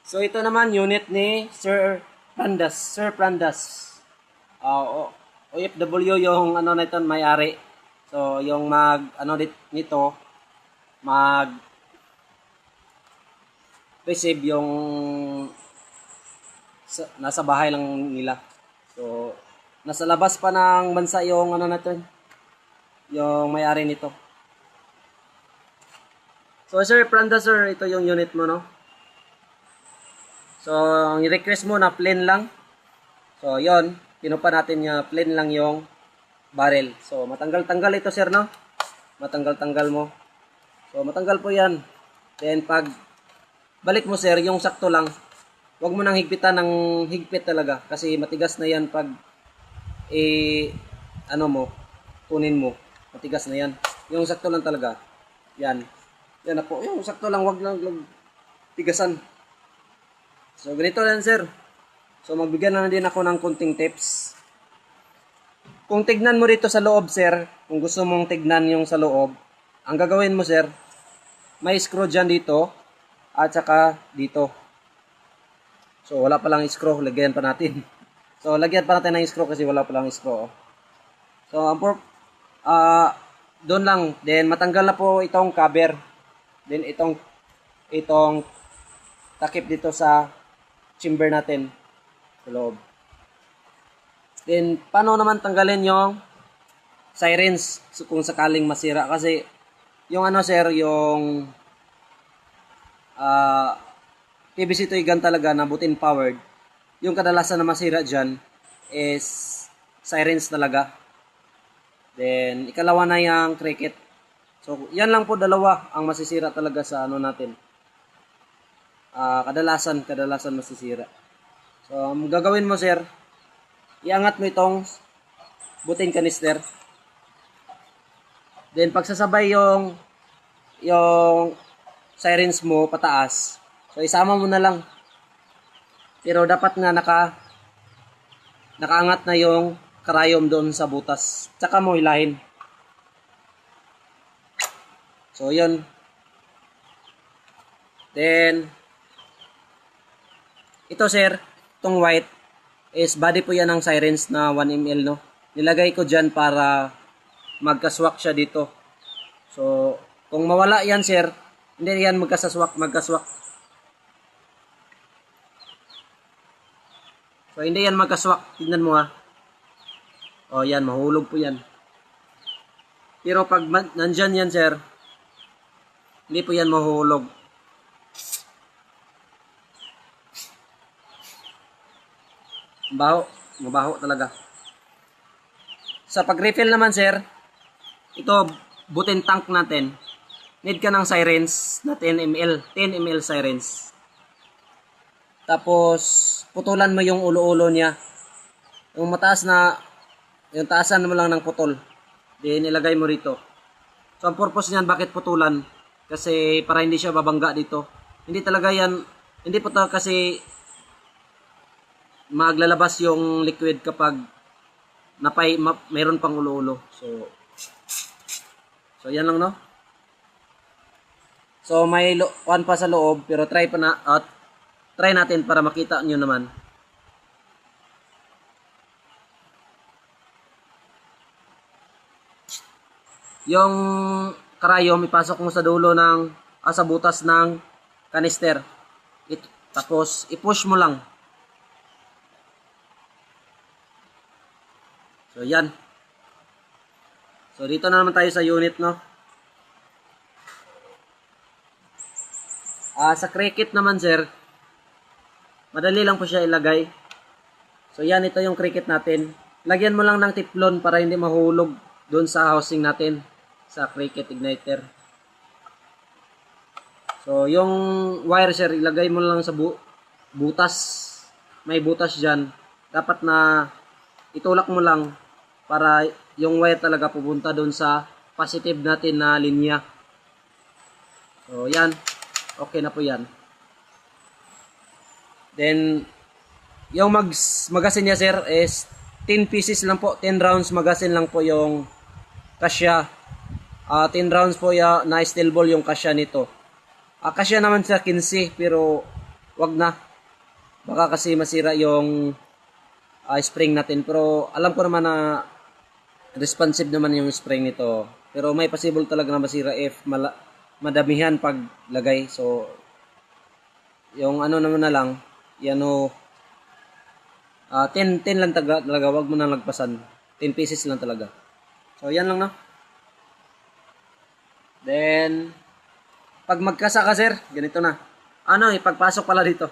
So ito naman unit ni Sir Prandas. Sir Prandas. OFW yung ano na ito, may-ari. So yung nito mag receive yung nasa bahay lang nila. So nasa labas pa ng bansa yung ano na ito, yung may-ari nito. So Sir Prandas, sir, ito yung unit mo, no? So, ang request mo na plain lang. So, yon, pinupa natin niya plain lang yung barrel. So, matanggal-tanggal ito, sir, no? Matanggal-tanggal mo. So, matanggal po yan. Then, pag balik mo, sir, yung sakto lang. Huwag mo nang higpitan ng higpit talaga. Kasi matigas na yan pag kunin mo. Matigas na yan. Yung sakto lang talaga. Yan. Yan na po. Yung sakto lang, huwag lang tigasan. So, ganito lang, sir. So, magbigyan na din ako ng kunting tips. Kung tignan mo dito sa loob, sir, kung gusto mong tignan yung sa loob, ang gagawin mo, sir, may screw dyan dito, at saka dito. So, wala palang screw, lagyan pa natin. So, lagyan pa natin ng screw kasi wala palang screw. So, doon lang. Then, matanggal na po itong cover. Then, itong takip dito sa chamber natin sa loob. Then, paano naman tanggalin yung sirens kung sakaling masira? Kasi, yung sir, yung PVC tuigan talaga na butin powered, yung kadalasan na masira dyan is sirens talaga. Then, ikalawa na yung cricket. So, yan lang po dalawa ang masisira talaga sa natin. Kadalasan masisira. So, ang gagawin mo, sir, iangat mo itong buting kanister. Then, pagsasabay yung sirens mo pataas. So, isama mo na lang. Pero, dapat nga nakaangat na yung karayom doon sa butas. Tsaka mo hilahin. So, yun. Then, ito, sir, itong white is body po yan ng sirens na 1 ml, no? Nilagay ko dyan para magkaswak siya dito. So, kung mawala yan, sir, hindi yan magkaswak. So, hindi yan magkaswak. Tingnan mo, ha. O, yan, mahulog po yan. Pero pag nandyan yan, sir, hindi po yan mahulog. Mabaho talaga. Sa pag-refill naman, sir, ito, butin tank natin. Need ka ng sirens na 10 ml. 10 ml sirens. Tapos, putulan mo yung ulo-ulo niya. Yung taasan mo lang ng putol. Then, ilagay mo rito. So, ang purpose niyan, bakit putulan? Kasi, para hindi siya babangga dito. Hindi talaga yan, hindi po to kasi maglalabas yung liquid kapag mayroon pang ulo-ulo. So yan lang, no? So may one pa sa loob, pero try natin para makita nyo naman. Yung karayom ipasok mo sa dulo sa butas ng kanister. Tapos i-push mo lang. So, yan. So, dito na naman tayo sa unit, no? Sa cricket naman, sir, madali lang po siya ilagay. So, yan, ito yung cricket natin. Lagyan mo lang ng tiplon para hindi mahulog doon sa housing natin, sa cricket igniter. So, yung wire, sir, ilagay mo lang sa butas. May butas dyan. Dapat na itulak mo lang para yung wire talaga pupunta doon sa positive natin na linya. So, yan. Okay na po yan. Then, yung magasin niya, sir, is 10 pieces lang po. 10 rounds magasin lang po yung kasya. 10 rounds po na steel ball yung kasya nito. Kasya naman sa 15, pero wag na. Baka kasi masira yung spring natin. Pero alam ko naman na responsive naman yung spring nito. Pero may possible talaga na masira if madamihan paglagay. So, yung ano naman na lang, yan o, 10 lang talaga, wag mo na lagpasan. 10 pieces lang talaga. So, yan lang na. Then, pag magkasa ka, sir, ganito na. Ano, ipagpasok pala dito.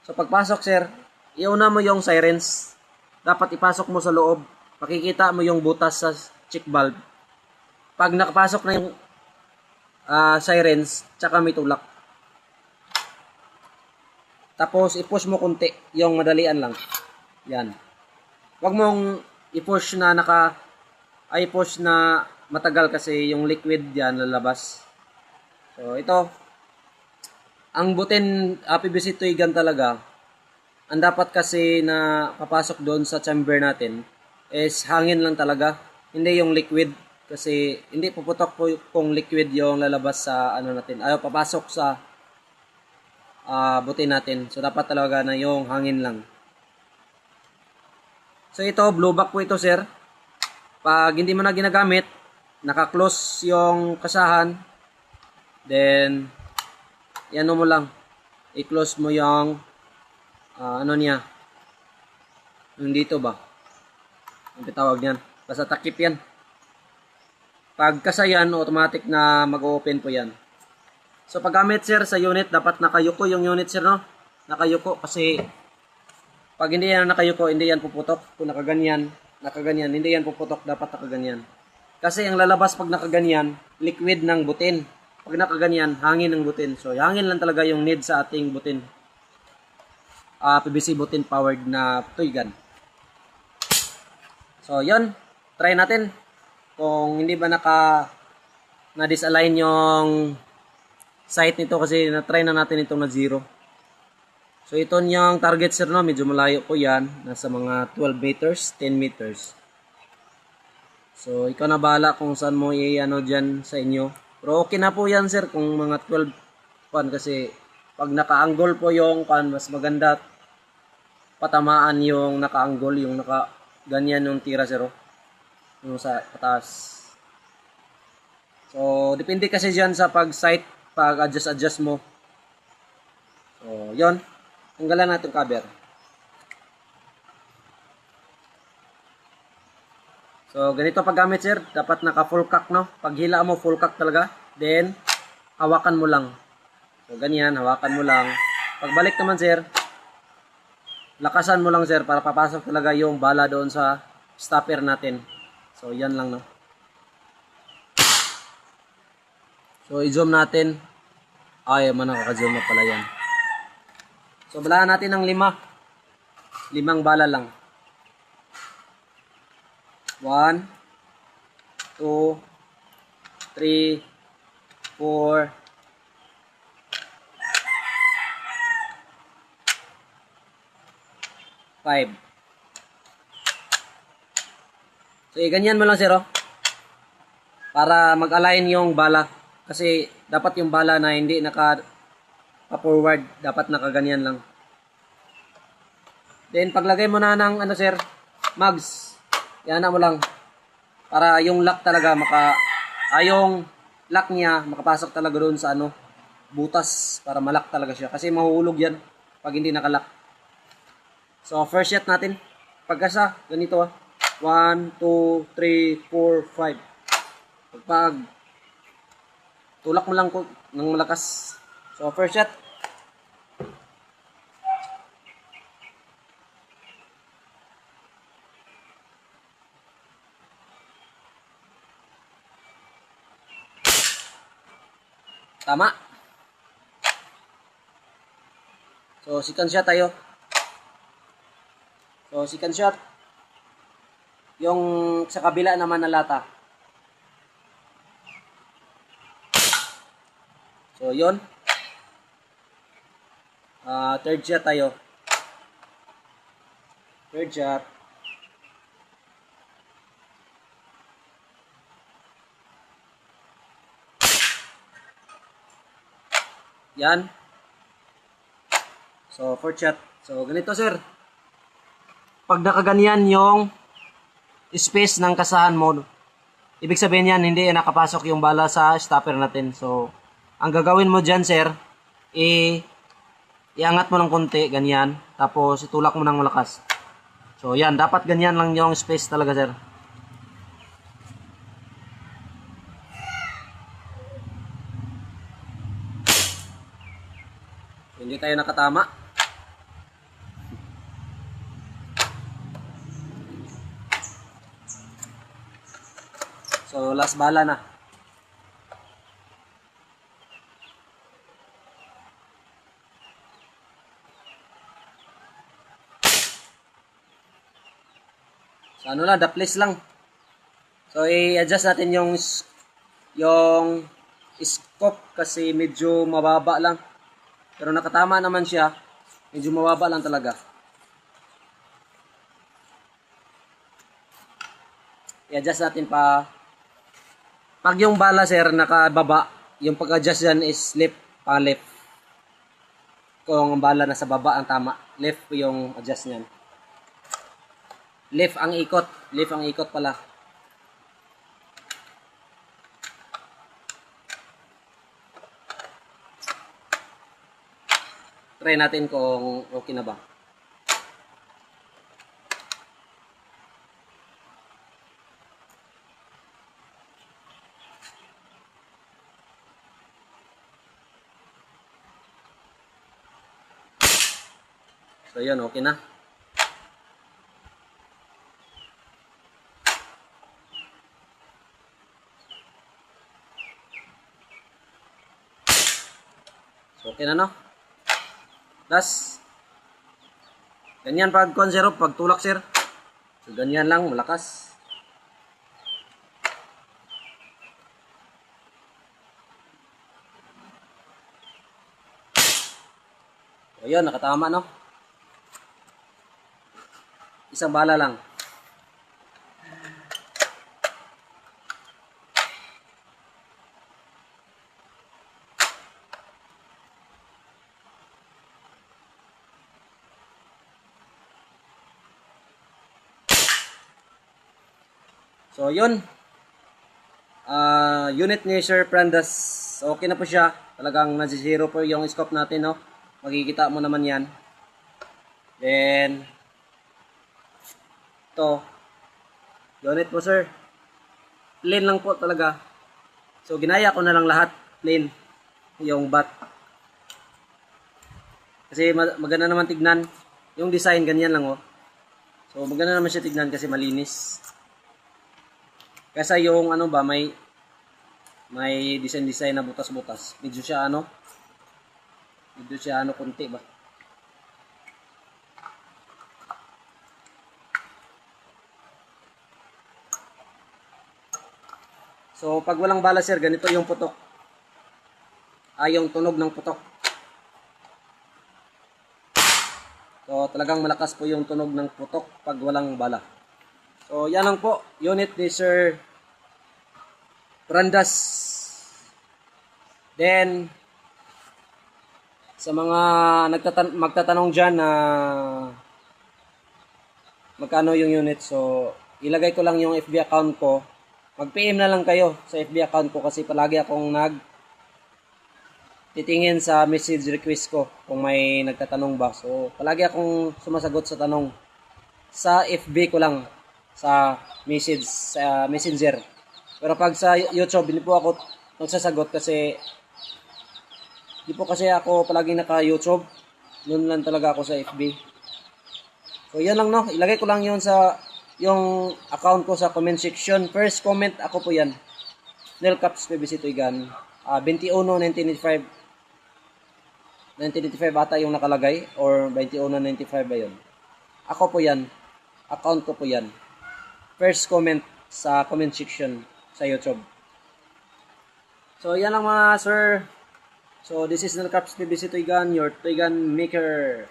So, pagpasok, sir, iuna mo yung sirens. Dapat ipasok mo sa loob. Pakikita mo yung butas sa check valve. Pag nakapasok na yung sirens, tsaka may tulak. Tapos, i-push mo konti. Yung madalian lang. Yan. Huwag mong i-push na push na matagal kasi yung liquid yan lalabas. So, ito. Ang butin PVC tuigan talaga, ang dapat kasi na papasok doon sa chamber natin is hangin lang talaga. Hindi yung liquid. Kasi hindi puputok po kung liquid yung lalabas sa ano natin. Ayaw papasok sa butin natin. So, dapat talaga na yung hangin lang. So, ito, blue back po ito, sir. Pag hindi mo na ginagamit, naka-close yung kasahan. Then, yan mo lang. I-close mo yung ano niya. Yung dito ba? Ang tawag niyan. Basta takip yan. Pag kasayan, automatic na mag-open po yan. So, paggamit, sir, sa unit, dapat nakayuko yung unit, sir, no? Nakayuko kasi pag hindi yan nakayuko, hindi yan puputok. Kung nakaganyan, hindi yan puputok, dapat nakaganyan. Kasi ang lalabas pag nakaganyan, liquid ng butin. Pag nakaganyan, hangin ng butin. So, hangin lang talaga yung need sa ating butin. PVC butin powered na tuigan. So, yon, try natin. Kung hindi ba na-disalign yung sight nito kasi na-try na natin itong na zero. So, ito yung target, sir, no? Medyo malayo po yan. Nasa mga 12 meters, 10 meters. So, ikaw na bahala kung saan mo i-ano dyan sa inyo. Pero okay na po yan, sir, kung mga 12 pan kasi pag naka-angle po yung pan, mas maganda patamaan yung naka-angle, yung ganyan yung tira, sir, yung sa pataas. So, depende kasi dyan sa pag-sight, pag-adjust mo. So, yon. Tanggalan natin cover. So, ganito paggamit, sir. Dapat naka-full cock, no? Pag hila mo, full cock talaga. Then, hawakan mo lang. So, ganyan, hawakan mo lang. Pagbalik naman, sir, lakasan mo lang, sir, para papasok talaga yung bala doon sa stopper natin. So, yan lang, no? So, i-zoom natin. Ay, nakaka-zoom na pala yan. So, balaan natin ng 5. 5 bala lang. 1, 2, 3, 4, 5. So, ganyan mo lang, sir, para mag-align yung bala. Kasi, dapat yung bala na hindi naka-forward. Dapat nakaganyan lang. Then, paglagay mo na ng, sir, mags. Yan mo lang. Para yung lock talaga, yung lock niya, makapasok talaga doon sa, butas. Para malak talaga siya. Kasi mahuhulog yan pag hindi nakalock. So, first shot natin. Pagkasa, ganito, 1, 2, 3, 4, 5. Pag tulak mo lang ng malakas. So, first shot. Tama. So, second shot tayo. So, second shot. Yung sa kabila naman na lata. So, yun. Third shot tayo. Third shot. Yan. So, for shot. So, ganito sir. Pag nakaganyan yung space ng kasahan mo, ibig sabihin yan, hindi nakapasok yung bala sa stopper natin. So, ang gagawin mo dyan sir, iangat mo ng konti, ganyan. Tapos, itulak mo ng malakas. So, yan. Dapat ganyan lang yung space talaga sir. Hindi tayo nakatama. So, last bala na. So, ano lang, daplis lang. So, i-adjust natin yung scope kasi medyo mababa lang. Pero nakatama naman siya. Medyo mababa lang talaga. I-adjust natin pa. Pag yung bala sir nakababa, yung pag-adjust dyan is left pa left. Kung ang bala nasa baba ang tama, left yung adjust niyan. Left ang ikot. Left ang ikot pala. Try natin kung okay na ba. So yun, okay na. So okay na no. Plus, ganyan pag sir, pag tulak sir. So, ganyan lang, malakas. So, yun, nakatama no. Isang bala lang. So, yun. Unit ni Sir Prandas. Okay na po siya. Talagang nasi-zero po yung scope natin, no? Makikita mo naman yan. Then, ito. Unit po, sir. Plain lang po talaga. So, ginaya ko na lang lahat. Plain. Yung bat. Kasi maganda naman tignan. Yung design, ganyan lang, oh. So, maganda naman siya tignan kasi malinis. Kesa yung ano ba, may design na butas-butas. Medyo siya konti ba. So pag walang bala sir, ganito yung putok. Yung tunog ng putok. So talagang malakas po yung tunog ng putok pag walang bala. So, yan lang po. Unit ni Sir Prandas. Then, sa mga magtatanong dyan na magkano yung unit. So, ilagay ko lang yung FB account ko. Mag-PM na lang kayo sa FB account ko kasi palagi akong titingin sa message request ko kung may nagtatanong ba. So, palagi akong sumasagot sa tanong. Sa FB ko lang. Sa messenger. Pero pag sa YouTube, hindi po ako nagsasagot kasi hindi po kasi ako palagi naka-YouTube. Doon lang talaga ako sa FB. So, yan lang no. Ilagay ko lang yun sa yung account ko sa comment section. First comment, ako po yan. Nel Caps PBC Tuigan. 21-1995. 1995 ata yung nakalagay. Or 21-95 ba yun? Ako po yan. Account ko po yan. First comment sa comment section sa YouTube. So, yan lang mga sir. So, this is Nel Caps PBC Tuigan, your Tuigan maker.